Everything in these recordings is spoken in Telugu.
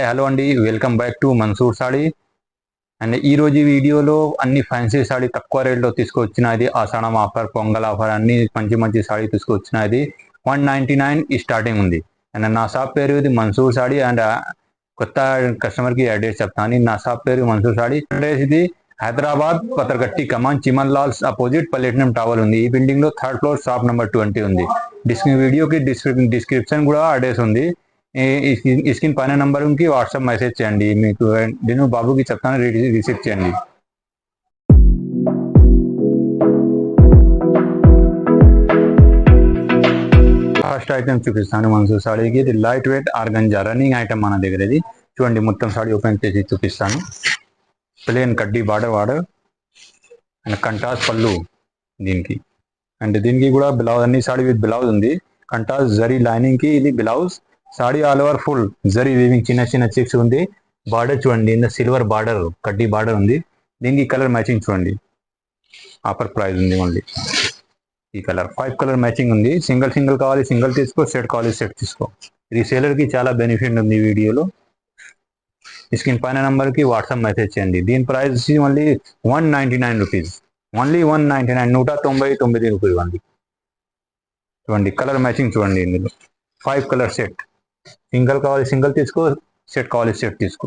హలో అండి, welcome back to Mansoor saree. And ఈ రోజు వీడియోలో అన్ని ఫ్యాన్సీ సాడీ తక్కువ రేట్లో తీసుకొచ్చినది. ఆషాఢం ఆఫర్, పొంగల్ ఆఫర్ అన్ని మంచి మంచి సాడీ తీసుకొచ్చినది. 199 స్టార్టింగ్ ఉంది. అండ్ నా షాప్ పేరు ఇది మన్సూర్ సాడీ. అండ్ కొత్త కస్టమర్కి అడ్రస్ చెప్తాను. నా షాప్ పేరు మన్సూర్ సాడీ. అడ్రస్ ఇది హైదరాబాద్ పత్రగట్టి కమాన్ చిమన్ లాల్స్ అపోజిట్ ప్లాటినం టవర్ ఉంది. ఈ బిల్డింగ్ లో 3rd ఫ్లోర్ షాప్ నెంబర్ 20 ఉంది. వీడియోకి డిస్క్రిప్షన్ కూడా అడ్రస్ ఉంది. స్క్రీన్ పైన నంబర్కి వాట్సాప్ మెసేజ్ చేయండి. మీకు నేను బాబుకి చెప్తాను, రిసీవ్ చేయండి. ఫస్ట్ ఐటమ్ చూపిస్తాను మన్సూర్ సాడీకి. ఇది light weight organza running item మన దగ్గర. ఇది చూడండి, మొత్తం సాడీ ఓపెన్ చేసి చూపిస్తాను. ప్లేన్ కడ్డీ బార్డర్ అండ్ కంటాస్ పళ్ళు దీనికి. అండ్ దీనికి కూడా బ్లౌజ్, అన్ని సాడీ విత్ బ్లౌజ్ ఉంది. కంటాస్ జరీ లైనింగ్ కి ఇది blouse. Saree all over full zari weaving, చిన్న చిన్న చిక్స్ ఉంది. బార్డర్ చూడండి, ఇంత సిల్వర్ బార్డర్ కడ్డీ బార్డర్ ఉంది. దీనికి కలర్ మ్యాచింగ్ చూడండి, ఆఫర్ ప్రైస్ ఉంది ఓన్లీ. ఈ కలర్ 5 కలర్ మ్యాచింగ్ ఉంది. సింగిల్ కావాలి సింగిల్ తీసుకో, సెట్ కావాలి సెట్ తీసుకో. రీసేలర్ కి చాలా బెనిఫిట్ ఉంది. వీడియోలో స్క్రీన్ పైన నంబర్ కి వాట్సాప్ మెసేజ్ చేయండి. దీని price only 199 rupees. Only 199, 199 rupees only. చూడండి కలర్ మ్యాచింగ్ చూడండి. ఇందులో 5 కలర్ సెట్. సింగిల్ కావాలి సింగిల్ తీసుకో, సెట్ కావాలి సెట్ తీసుకో.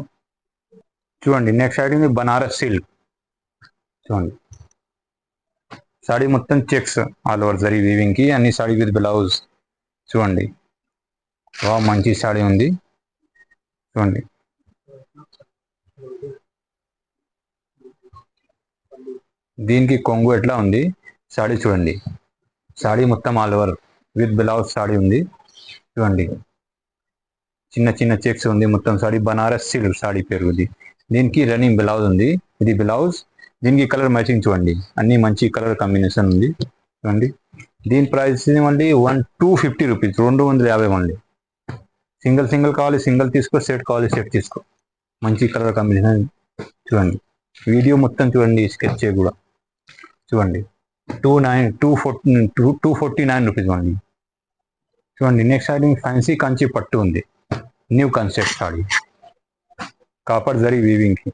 చూడండి నెక్స్ట్ ఐటమ్ బనారస్ సిల్క్. చూడండి సాడీ మొత్తం checks all over zari weaving కి, అన్ని సాడీ విత్ బ్లౌజ్. చూడండి మంచి సాడీ ఉంది. చూడండి దీనికి కొంగు ఎట్లా ఉంది సాడీ చూడండి. సాడీ మొత్తం all over with blouse saree ఉంది. చూడండి చిన్న చిన్న చెక్స్ ఉంది. మొత్తం సాడీ బనారస్ సిల్క్ సాడీ పేరు ఇది. దీనికి రన్నింగ్ బ్లౌజ్ ఉంది. ఇది బ్లౌజ్. దీనికి కలర్ మ్యాచింగ్ చూడండి, అన్ని మంచి కలర్ కాంబినేషన్ ఉంది. చూడండి దీని ప్రైస్ మళ్ళీ 250 రూపీస్, 250 మళ్ళీ. సింగిల్ కావాలి సింగిల్ తీసుకో, సెట్ కావాలి సెట్ తీసుకో. మంచి కలర్ కాంబినేషన్. చూడండి వీడియో మొత్తం చూడండి, స్కెచ్ కూడా చూడండి. 249 రూపీస్ ఓన్లీ. చూడండి నెక్స్ట్ ఐటమ్ ఫ్యాన్సీ కంచి పట్టు ఉంది. New concept saree, copper zari weaving కి.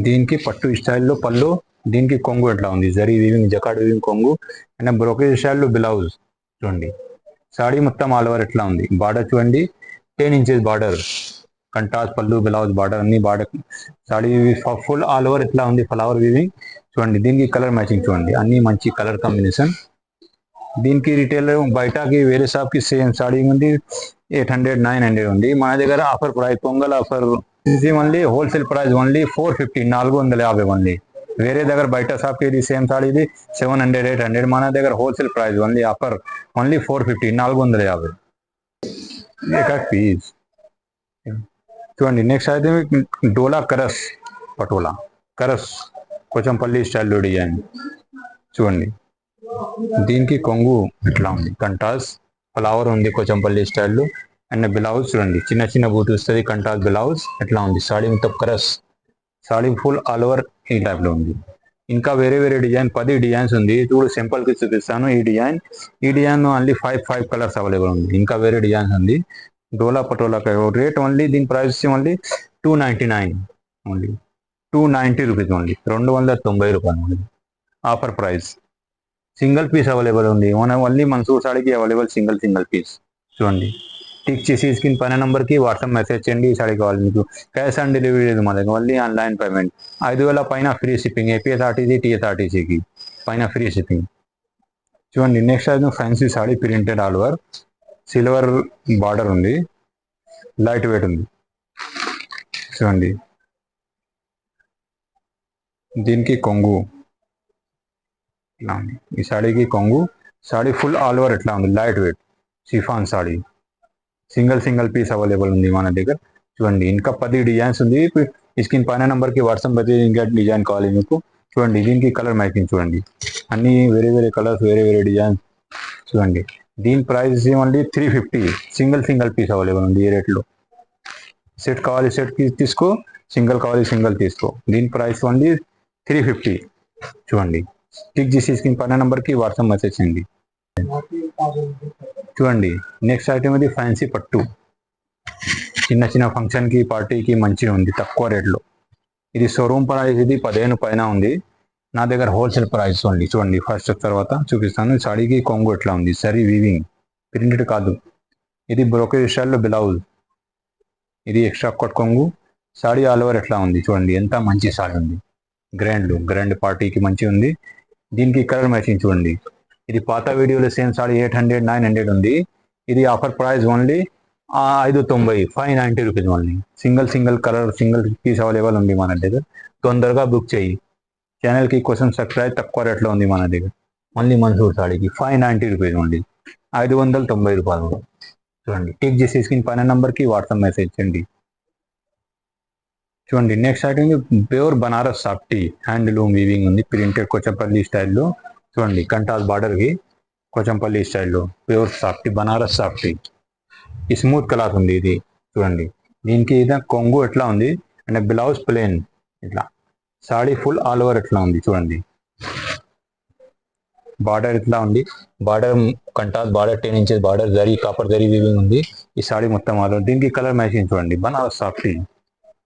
దీనికి పట్టు స్టైల్లో పళ్ళు. దీనికి కొంగు ఎట్లా ఉంది, జరీ వీవింగ్ జకాడ్ వీవింగ్ కొంగు అండ్ బ్రోకేజ్ స్టైల్లో బ్లౌజ్. చూడండి సాడీ మొత్తం ఆల్ ఓవర్ ఎట్లా ఉంది. బార్డర్ చూడండి 10 ఇంచెస్ బార్డర్, కంటాస్ పళ్ళు బ్లౌజ్ బార్డర్ అన్ని border. Saree full all over ఎట్లా ఉంది, ఫ్లవర్ వీవింగ్. చూడండి దీనికి కలర్ మ్యాచింగ్ చూడండి, అన్ని మంచి కలర్ కాంబినేషన్. దీనికి రిటైల్ బయటకి వేరే షాప్ కి సేమ్ సాడీ ఉంది 800, 900 ఉంది. మన దగ్గర ఆఫర్ ప్రైస్ పొంగల్ ఆఫర్ ఇది only wholesale price only 450, 450 only. వేరే దగ్గర బయట షాప్ కి ఇది సేమ్ సాడీ ఇది 700, 800. మన దగ్గర wholesale price only offer only 450, 450 piece. చూడండి నెక్స్ట్ అయితే డోలా కరస్ పటోలా కరస్ కొచంపల్లి స్టైల్లో డిజైన్. చూడండి దీనికి కొంగు ఎట్లా ఉంది, కంటాస్ ఫ్లవర్ ఉంది కొచంపల్లి స్టైల్లో. అండ్ బ్లౌజ్ చూడండి చిన్న చిన్న బూట్ వస్తుంది, కంటాస్ బ్లౌజ్ ఎట్లా ఉంది. సాడీ మొత్తం కరస్ సాడీ ఫుల్ ఆల్ ఓవర్ ఈ టైప్లో ఉంది. ఇంకా వేరే వేరే డిజైన్ 10 డిజైన్స్ ఉంది. ఇప్పుడు సింపుల్కి చూపిస్తాను. ఈ డిజైన్ ఓన్లీ 5 కలర్స్ అవైలబుల్ ఉంది. ఇంకా వేరే డిజైన్స్ ఉంది. డోలా పటోలా రేట్ ఓన్లీ, దీని price only 299 only, 290 rupees only, 290 రూపాయలు only offer price. Single piece available ఉంది. ఓన్లీ మన్సూర్ సాడీకి అవైలబుల్ సింగిల్ పీస్. చూడండి టిక్ చేసి స్క్రీన్ పైన నంబర్కి వాట్సాప్ మెసేజ్ చేయండి. ఈ సాడీ కావాలి మీకు. క్యాష్ ఆన్ డెలివరీ లేదు మా దగ్గర, ఓన్లీ ఆన్లైన్ పేమెంట్. 5,000 పైన ఫ్రీ షిప్పింగ్. ఏపీఎస్ఆర్టీసీ టీఎస్ఆర్టీసీకి పైన ఫ్రీ షిప్పింగ్. చూడండి నెక్స్ట్ అయితే fancy saree printed all over silver border ఉంది, లైట్ వెయిట్ ఉంది. చూడండి దీనికి కొంగు ఇట్లా ఉంది. ఈ సాడీకి కొంగు. సాడీ ఫుల్ ఆల్ ఓవర్ ఎట్లా ఉంది, light weight chiffon sari. Single piece available ఉంది మన దగ్గర. చూడండి ఇంకా 10 డిజైన్స్ ఉంది. స్క్రీన్ పైన నంబర్కి వాట్సాప్ అయితే ఇంకా డిజైన్ కావాలి మీకు. చూడండి దీనికి కలర్ మ్యాచింగ్ చూడండి, అన్ని వేరే వేరే కలర్స్ వేరే వేరే డిజైన్స్. చూడండి దీని price only 350. Single piece available ఉంది ఈ రేట్లో. సెట్ కావాలి సెట్ తీసుకో, సింగిల్ కావాలి సింగిల్ తీసుకో. దీని ప్రైస్ ఓన్లీ 350. చూడండి టిక్ చేసి స్క్రీన్ పైన నంబర్కి వాట్సాప్ మెసేజ్ చేయండి. చూడండి నెక్స్ట్ ఐటమ్ ఇది ఫ్యాన్సీ పట్టు. చిన్న చిన్న ఫంక్షన్కి పార్టీకి మంచిగా ఉంది తక్కువ రేట్లో. ఇది షోరూమ్ ప్రైస్, ఇది 15 పైన ఉంది. నా దగ్గర హోల్సేల్ ప్రైస్ ఉంది. చూడండి ఫస్ట్ తర్వాత చూపిస్తాను. సాడీకి కొంగు ఎట్లా ఉంది, సరీ వీవింగ్, ప్రింటెడ్ కాదు. ఇది బ్రోకేజ్ స్టైల్లో బ్లౌజ్, ఇది ఎక్స్ట్రా కట్ కొంగు. సాడీ ఆల్ ఓవర్ ఎట్లా ఉంది చూడండి, ఎంత మంచి సాడీ ఉంది. గ్రాండ్ పార్టీకి మంచిగా ఉంది. దీనికి కలర్ మ్యాచింగ్ చూడండి. ఇది పాత వీడియోలో సేమ్ సాడీ 800 900 ఉంది. ఇది offer price only 590, 590 rupees only. Single colour single piece available ఉంది మన దగ్గర. తొందరగా బుక్ చేయి. ఛానల్కి కోసం సబ్స్క్రైబ్, తక్కువ రేట్లో ఉంది మన దగ్గర. మళ్ళీ మన్సూర్ సాడీకి 590 రూపీస్ ఉంది, 590 రూపాయలు. చూడండి టిక్ చేసి స్క్రీన్ పైన నెంబర్కి వాట్సాప్ మెసేజ్ చేయండి. చూడండి next item pure Banaras softy handloom weaving ఉంది, ప్రింటెడ్ కొచ్చంపల్లి స్టైల్లో. చూడండి కంటాస్ బార్డర్కి కొచ్చంపల్లి స్టైల్లో ప్యూర్ సాఫ్టీ బనారస్ సాఫ్టీ. ఈ స్మూత్ క్లాత్ ఉంది ఇది. చూడండి దీనికి ఇది కొంగు ఎట్లా ఉంది అంటే బ్లౌజ్ ప్లేన్ ఇట్లా, సాడీ ఫుల్ ఆల్ ఓవర్ ఎట్లా ఉంది చూడండి. బార్డర్ ఇట్లా ఉంది, బార్డర్ కంటాస్ border 10 inches border, zari copper zari weaving ఉంది. ఈ సాడీ మొత్తం ఆల్ ఓవర్. దీనికి కలర్ మ్యాచింగ్ చూడండి, బనారస్ సాఫ్టీ.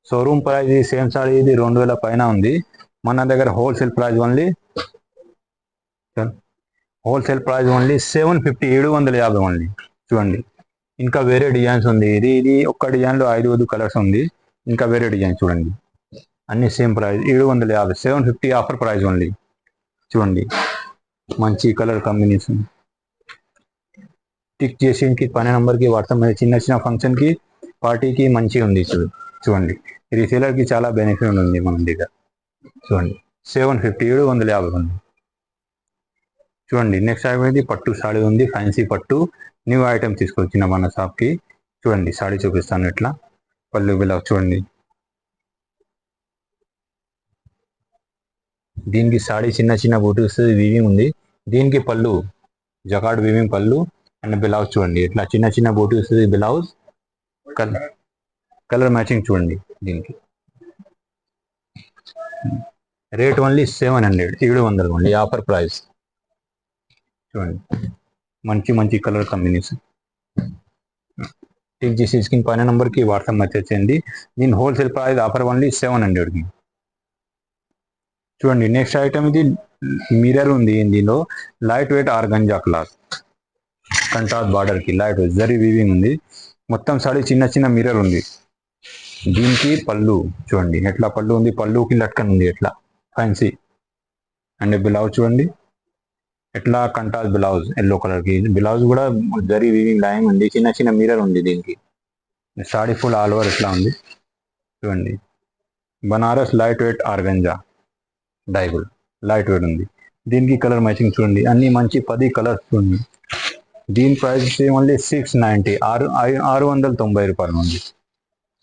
షోరూమ్ ప్రైస్ ఇది సేమ్ సాడీ ఇది 2000 పైన ఉంది. మన దగ్గర హోల్సేల్ ప్రైస్ ఓన్లీ 750 ఓన్లీ. చూడండి ఇంకా వేరే డిజైన్స్ ఉంది. ఇది ఒక్క డిజైన్లో 5 కలర్స్ ఉంది. ఇంకా వేరే డిజైన్ చూడండి, అన్ని same price 750, 750 offer price only. చూడండి మంచి కలర్ కాంబినేషన్. టిక్ చేసి పైన నెంబర్కి వాట్సాప్ మీద చిన్న ఫంక్షన్కి పార్టీకి మంచిగా ఉంది. చూడండి రీసేలర్కి చాలా బెనిఫిట్ ఉంది మన దగ్గర. చూడండి 750, 750 ఉంది. చూడండి నెక్స్ట్ అయిపోయింది పట్టు సాడీ ఉంది, ఫ్యాన్సీ పట్టు న్యూ ఐటమ్ తీసుకొచ్చిన మన షాప్కి. చూడండి సాడీ చూపిస్తాను ఎట్లా, పళ్ళు బ్లౌజ్ చూడండి. దీనికి సాడీ చిన్న బూటీస్ వీవింగ్ ఉంది. దీనికి పళ్ళు జకార్డ్ వీవింగ్ పళ్ళు అండ్ బ్లౌజ్ చూడండి ఎట్లా చిన్న బూటీస్ బ్లౌజ్. కలర్ మ్యాచింగ్ చూడండి. దీనికి rate only 700, 700 only offer price. చూడండి మంచి కలర్ కాంబినేషన్. టిక్ చేసి స్క్రీన్ పైన నెంబర్కి వాట్సాప్ మెసేజ్ చేయండి. దీని హోల్సేల్ ప్రైస్ ఆఫర్ ఓన్లీ 700కి. చూడండి నెక్స్ట్ ఐటమ్ ఇది మిర్రర్ ఉంది. దీనిలో లైట్ వెయిట్ ఆర్గంజా క్లాత్, కంటాస్ బార్డర్కి లైట్ వెయిట్ జరీ వీవింగ్ ఉంది. మొత్తం సాడీ చిన్న మిర్రర్ ఉంది. దీనికి పళ్ళు చూడండి ఎట్లా పళ్ళు ఉంది, పళ్ళుకి లట్కన్ ఉంది ఎట్లా ఫ్యాన్సీ. అండ్ బ్లౌజ్ చూడండి ఎట్లా కంటాస్ బ్లౌజ్, ఎల్లో కలర్కి బ్లౌజ్ కూడా జరీ వీవింగ్ లైన్ ఉంది. చిన్న మిర్రర్ ఉంది దీనికి. సాడీ ఫుల్ ఆల్ ఓవర్ ఎట్లా ఉంది చూడండి. బనారస్ లైట్ వెయిట్ ఆర్గంజా డైగుల్ లైట్ వెయిట్ ఉంది. దీనికి కలర్ మ్యాచింగ్ చూడండి, అన్ని మంచి 10 కలర్స్ చూడండి. దీని ప్రైస్ ఓన్లీ 690, 690 రూపాయలు ఉంది.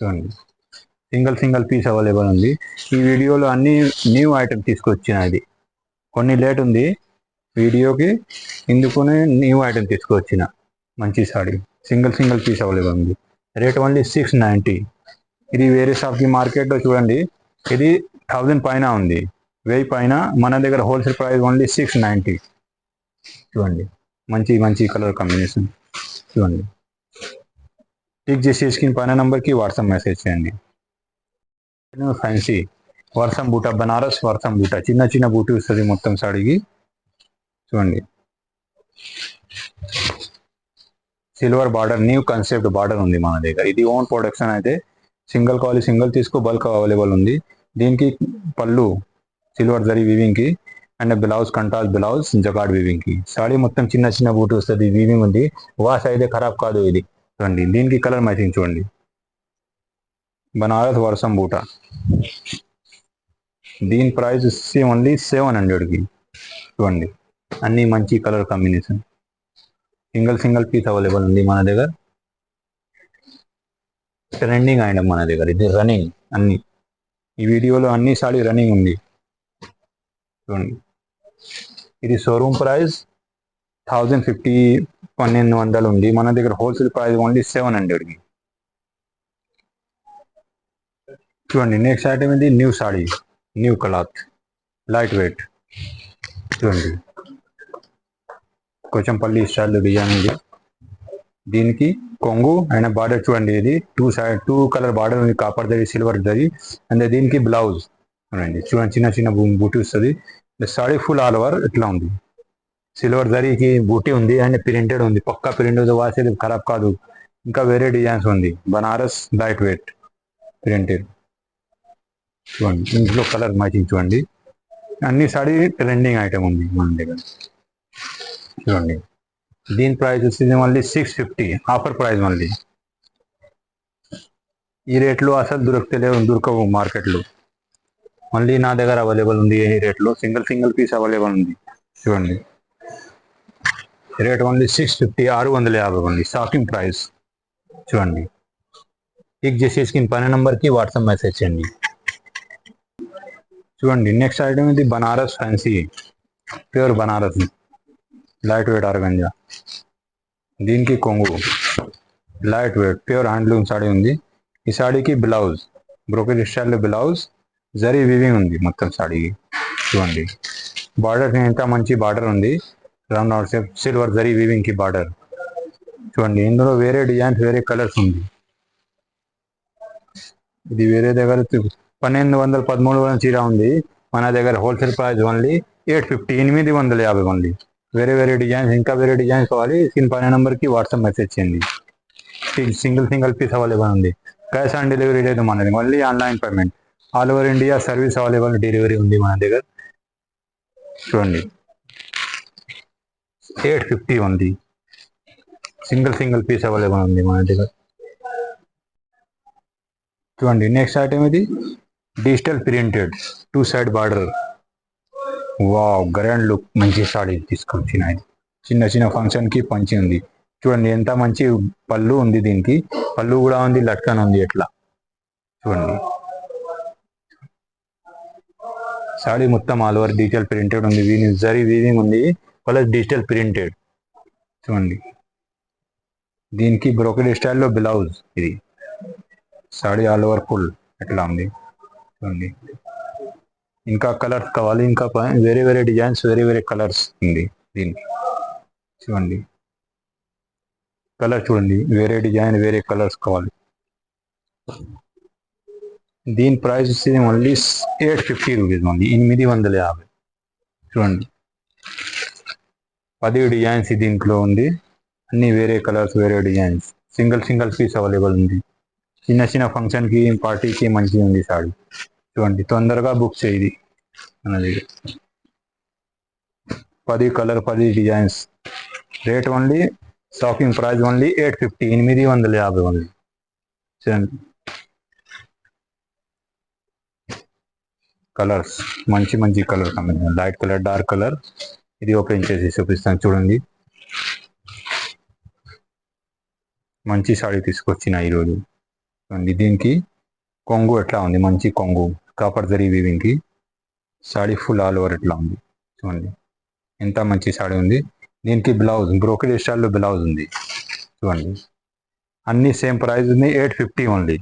చూడండి సింగిల్ పీస్ అవైలబుల్ ఉంది. ఈ వీడియోలో అన్ని న్యూ ఐటమ్ తీసుకొచ్చినది, కొన్ని లేట్ ఉంది వీడియోకి, ఇందుకునే న్యూ ఐటమ్ తీసుకొచ్చిన మంచి సాడీ. సింగిల్ పీస్ అవైలబుల్ ఉంది. Rate only 690. ఇది వేరే షాప్కి మార్కెట్లో చూడండి ఇది 1000 పైన ఉంది, 1000 పైన. మన దగ్గర హోల్సేల్ ప్రైస్ ఓన్లీ 690. చూడండి మంచి కలర్ కాంబినేషన్. చూడండి టిక్ చేసి స్క్రీన్ పైన నెంబర్కి వాట్సాప్ మెసేజ్ చేయండి. ఫ్యాన్సీ వర్షం బూట, బనారస్ వర్షం బూట, చిన్న బూటీ వస్తుంది మొత్తం సాడీకి. చూడండి silver border, new concept border ఉంది మన దగ్గర. ఇది ఓన్ ప్రొడక్షన్ అయితే సింగిల్ కావాలి సింగిల్ తీసుకో, బల్క్ అవైలబుల్ ఉంది. దీనికి పళ్ళు సిల్వర్ జరీ వీవింగ్కి అండ్ బ్లౌజ్ కంటాస్ బ్లౌజ్ జకార్డ్ వీవింగ్కి. సాడీ మొత్తం చిన్న బూటీ వస్తుంది, వీవింగ్ ఉంది. వాష్ అయితే ఖరాబ్ కాదు ఇది. చూడండి దీనికి కలర్ మ్యాచింగ్ చూడండి. బనారస్ వర్షం బూట, దీని ప్రైస్ ఓన్లీ 700కి. చూడండి అన్ని మంచి colour combination. Single piece available ఉంది మన దగ్గర. ట్రెండింగ్ ఐటమ్ మన దగ్గర, ఇది రన్నింగ్ అన్ని. ఈ వీడియోలో అన్ని సాడీ రన్నింగ్ ఉంది. చూడండి ఇది షోరూమ్ ప్రైస్ 1050, 1200 ఉంది. మన దగ్గర హోల్సేల్ ప్రైస్ ఓన్లీ 700కి. చూడండి నెక్స్ట్ ఐటమ్ ఇది new sari, new cloth light weight. చూడండి కొంచెం పల్లి స్టైల్ డిజైన్ ఇది. దీనికి కొంగు అండ్ బార్డర్ చూడండి, ఇది టూ కలర్ బార్డర్ ఉంది, కాపర్ దరి సిల్వర్ దరి. అండ్ దీనికి బ్లౌజ్ చూడండి, చూడండి చిన్న చిన్న బూటీ వస్తుంది. సాడీ ఫుల్ ఆల్ ఓవర్ ఇట్లా ఉంది, సిల్వర్ జరీకి బూటీ ఉంది అండ్ ప్రింటెడ్ ఉంది, పక్కా ప్రింటెడ్ వాసేది ఖరాబ్ కాదు. ఇంకా వేరే డిజైన్స్ ఉంది, బనారస్ లైట్ వెయిట్ ప్రింటెడ్ చూడండి. ఇంట్లో కలర్ మ్యాచింగ్ చూడండి, అన్ని సాడీ ట్రెండింగ్ ఐటమ్ ఉంది మన దగ్గర చూడండి. దీని ప్రైస్ వచ్చేది మళ్ళీ 650 ఆఫర్ ప్రైస్. మళ్ళీ ఈ రేట్లో అసలు దొరకవు మార్కెట్లో. మళ్ళీ నా దగ్గర అవైలబుల్ ఉంది ఈ రేట్లో, సింగిల్ పీస్ అవైలబుల్ ఉంది చూడండి. Rate only 650, 650 only shocking price చూడండి. పిక్ చేసి స్క్రీన్ పైన నెంబర్కి వాట్సాప్ మెసేజ్ చేయండి చూడండి. నెక్స్ట్ ఐటమ్ ఇది Banaras fancy pure Banaras light weight organza. దీనికి కొంగు light weight pure handloom saree ఉంది. ఈ సాడీకి బ్లౌజ్ బ్రోకెట్ స్టైల్లో బ్లౌజ్, జరీ వీవింగ్ ఉంది మొత్తం సాడీకి చూడండి. బార్డర్ ఎంత మంచి బార్డర్ ఉంది, round shape silver zari weaving కి బార్డర్ చూడండి. ఇందులో వేరే డిజైన్స్ వేరే కలర్స్ ఉంది. ఇది వేరే దగ్గర 1200 1300 చీర ఉంది, మన దగ్గర హోల్సేల్ ప్రైస్ ఓన్లీ 850 850 ఓన్లీ. వేరే డిజైన్స్, ఇంకా వేరే డిజైన్స్ కావాలి స్క్రీన్ పైన నెంబర్కి వాట్సాప్ మెసేజ్ చేయండి. సింగిల్ పీస్ అవైలబుల్ ఉంది, క్యాష్ ఆన్ డెలివరీ లేదు మనది, only online payment. All over India service available, delivery ఉంది మన దగ్గర చూడండి. 850 ఉంది, సింగిల్ పీస్ అవైలబుల్ ఉంది మన దగ్గర చూడండి. నెక్స్ట్ ఐటమ్ ఇది digital printed 2 side border, wow grand look, మంచి సాడీ తీసుకొచ్చిన. చిన్న ఫంక్షన్కి పంచి ఉంది చూడండి, ఎంత మంచి పళ్ళు ఉంది. దీనికి పళ్ళు కూడా ఉంది, లట్కన్ ఉంది ఎట్లా చూడండి. సాడీ మొత్తం ఆల్ ఓవర్ డిజిటల్ ప్రింటెడ్ ఉంది, జరీ వీవింగ్ ఉంది ప్లస్ డిజిటల్ ప్రింటెడ్ చూడండి. దీనికి బ్రోకెడ్ స్టైల్లో బ్లౌజ్, ఇది సాడీ ఆల్ ఓవర్ ఫుల్ ఎట్లా ఉంది చూడండి. ఇంకా కలర్స్ కావాలి, ఇంకా వేరే డిజైన్స్ వేరే కలర్స్ ఉంది దీనికి చూడండి. కలర్ చూడండి, వేరే డిజైన్ వేరే కలర్స్ కావాలి. దీని ప్రైస్ వచ్చేది ఓన్లీ 850 రూపీస్, ఓన్లీ 850 చూడండి. 10 డిజైన్స్ దీంట్లో ఉంది, అన్ని వేరే కలర్స్ వేరే డిజైన్స్. సింగిల్ పీస్ అవైలబుల్ ఉంది, చిన్న ఫంక్షన్కి పార్టీకి మంచిగా ఉంది సాడీ చూడండి. తొందరగా బుక్ చేయి అన్నది. 10 colour 10 designs, rate only shocking price only 850 850 only చూడండి. కలర్స్ మంచి colour combination, light colour dark colour. ఇది ఓపెన్ చేసి చూపిస్తాను చూడండి. మంచి సాడీ తీసుకొచ్చిన ఈరోజు చూడండి. దీనికి కొంగు ఎట్లా ఉంది, మంచి కొంగు కాపర్ జరీ వీవింగ్కి, సాడీ ఫుల్ ఆల్ ఓవర్ ఎట్లా ఉంది చూడండి, ఎంత మంచి సాడీ ఉంది. దీనికి బ్లౌజ్ బ్రోకెడ్ స్టైల్లో బ్లౌజ్ ఉంది చూడండి. అన్ని సేమ్ ప్రైస్ ఉంది, 850 ఓన్లీ.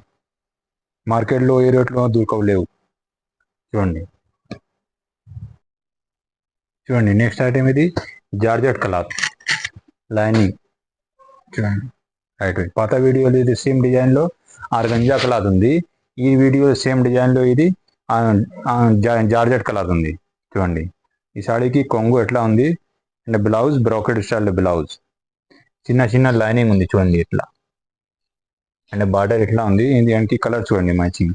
మార్కెట్లో ఏ రేట్లో దొరకలేవు చూడండి. నెక్స్ట్ ఐటమ్ ఇది జార్జెట్ క్లాత్ లైనింగ్ చూడండి. రైట్ పాత వీడియోలో ఇది సేమ్ డిజైన్లో ఆర్గంజా క్లాత్ ఉంది, ఈ వీడియో సేమ్ డిజైన్లో ఇది జార్జెట్ క్లాత్ ఉంది చూడండి. ఈ సాడీకి కొంగు ఎట్లా ఉంది and blouse brocade style blouse, చిన్న లైనింగ్ ఉంది చూడండి ఇట్లా. అండ్ బార్డర్ ఎట్లా ఉంది, దీనికి కలర్ చూడండి మ్యాచింగ్,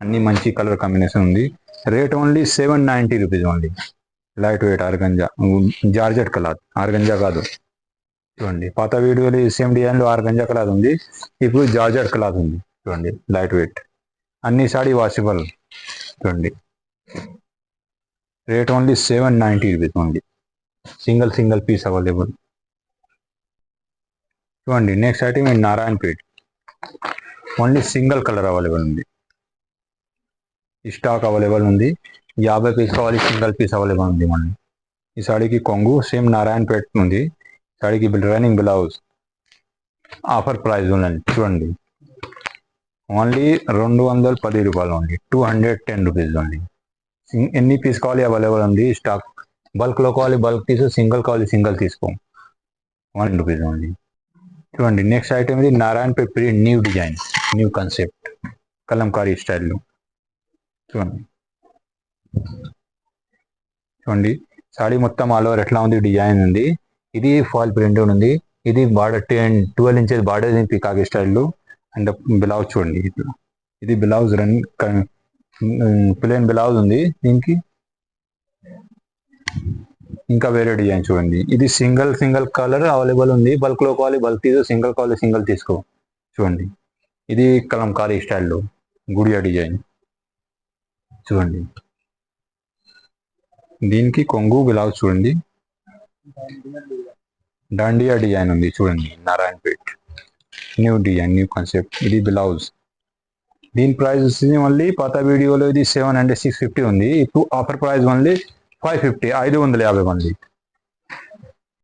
అన్ని మంచి కలర్ కాంబినేషన్ ఉంది. Rate only 790 rupees only. Light weight organza georgette cloth, organza కాదు చూడండి. పాత వీడియోలో సేమ్ డిజైన్లో ఆర్గంజా క్లాత్ ఉంది, ఇప్పుడు జార్జెట్ క్లాత్ ఉంది చూడండి. లైట్ వెయిట్, అన్ని సాడీ వాషబుల్ చూడండి. Rate only 790 rupees only, single piece available చూడండి. Next item Narayanpet, only single colour available ఉంది, స్టాక్ అవైలబుల్ ఉంది. 50 పీస్ కావాలి, సింగిల్ పీస్ అవైలబుల్ ఉంది మళ్ళీ. ఈ సాడీకి కొంగు సేమ్ నారాయణపేట్ ఉంది, సాడీకి రన్నింగ్ బ్లౌజ్, ఆఫర్ ప్రైస్ ఉందండి చూడండి. ఓన్లీ 210 రూపాయలు ఓన్లీ, 210 రూపీస్ ఓన్లీ. ఎన్ని పీస్ కావాలి అవైలబుల్ ఉంది స్టాక్. బల్క్లో కావాలి బల్క్ తీసు, సింగిల్ కావాలి సింగిల్ తీసుకో. ₹1 ఓన్లీ. చూడండి నెక్స్ట్ ఐటమ్ ఇది Narayanpet print new design, new concept Kalamkari స్టైల్లో. చూడండి చూడండి సాడీ మొత్తం ఆల్ ఓవర్ ఎట్లా ఉంది, డిజైన్ ఉంది. ఇది ఫాల్ ప్రింట్ ఉంది. ఇది బార్డర్ 12 ఇంచెస్ బార్డర్ పికాక్ స్టైల్లో. అండ్ బ్లౌజ్ చూడండి ఇట్లా, ఇది బ్లౌజ్ ప్లేన్ బ్లౌజ్ ఉంది దీనికి. ఇంకా వేరే డిజైన్ చూడండి, ఇది సింగిల్ కలర్ అవైలబుల్ ఉంది. బల్క్ లో కావాలి బల్క్ తీసుకో, సింగిల్ కావాలి సింగిల్ తీసుకో. చూడండి ఇది కలంకారీ స్టైల్లో గుడియా డిజైన్. చూడండి దీనికి కొంగు బ్లౌజ్ చూడండి, డాండియా డిజైన్ ఉంది. చూడండి Narayanpet new design, new concept. ఇది బ్లౌజ్. దీని ప్రైస్ వస్తుంది మళ్ళీ పాత వీడియోలో ఇది 700 650 ఉంది. ఇప్పుడు ఆఫర్ ప్రైస్ ఓన్లీ 550 550 ఓన్లీ.